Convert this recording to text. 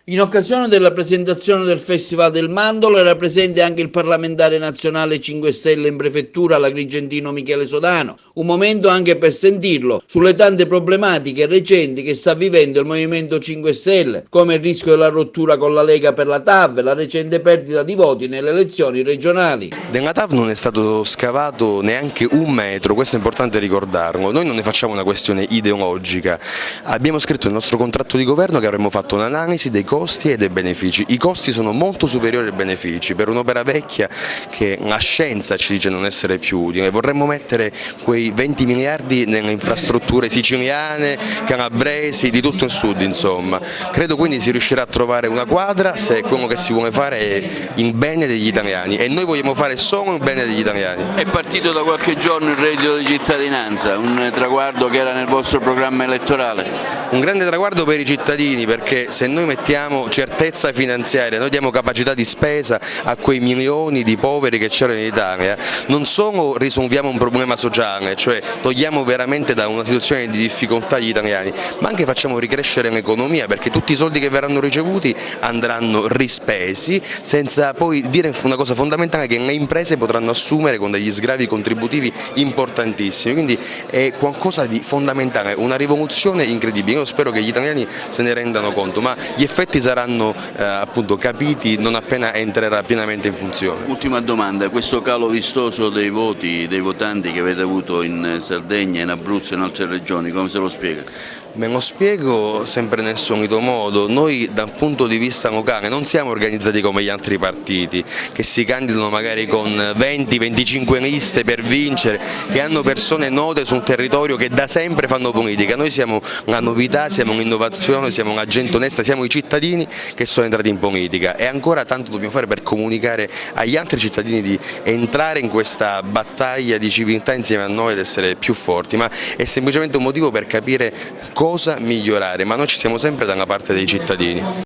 In occasione della presentazione del Festival del Mandorlo era presente anche il parlamentare nazionale 5 Stelle in prefettura, l'agrigentino Michele Sodano, un momento anche per sentirlo sulle tante problematiche recenti che sta vivendo il Movimento 5 Stelle, come il rischio della rottura con la Lega per la TAV e la recente perdita di voti nelle elezioni regionali. Nella TAV non è stato scavato neanche un metro, questo è importante ricordarlo. Noi non ne facciamo una questione ideologica, abbiamo scritto nel nostro contratto di governo che avremmo fatto un'analisi dei costi e dei benefici. I costi sono molto superiori ai benefici per un'opera vecchia che la scienza ci dice non essere più utile. Vorremmo mettere quei 20 miliardi nelle infrastrutture siciliane, calabresi, di tutto il sud insomma. Credo quindi si riuscirà a trovare una quadra se quello che si vuole fare è il bene degli italiani e noi vogliamo fare solo il bene degli italiani. È partito da qualche giorno il reddito di cittadinanza, un traguardo che era nel vostro programma elettorale. Un grande traguardo per i cittadini, perché se noi mettiamo certezza finanziaria, noi diamo capacità di spesa a quei milioni di poveri che c'erano in Italia, non solo risolviamo un problema sociale, cioè togliamo veramente da una situazione di difficoltà gli italiani, ma anche facciamo ricrescere l'economia, perché tutti i soldi che verranno ricevuti andranno rispesi, senza poi dire una cosa fondamentale, che le imprese potranno assumere con degli sgravi contributivi importantissimi, quindi è qualcosa di fondamentale, una rivoluzione incredibile. Io spero che gli italiani se ne rendano conto, ma gli effetti saranno appunto capiti non appena entrerà pienamente in funzione. Ultima domanda, questo calo vistoso dei voti, dei votanti che avete avuto in Sardegna, in Abruzzo e in altre regioni, come se lo spiega? Me lo spiego sempre nel solito modo, noi dal punto di vista locale non siamo organizzati come gli altri partiti che si candidano magari con 20-25 liste per vincere, che hanno persone note su un territorio che da sempre fanno politica. Noi siamo la novità, siamo l'innovazione, siamo la gente onesta, siamo i cittadini che sono entrati in politica e ancora tanto dobbiamo fare per comunicare agli altri cittadini di entrare in questa battaglia di civiltà insieme a noi ed essere più forti, ma è semplicemente un motivo per capire cosa migliorare, ma noi ci siamo sempre dalla parte dei cittadini.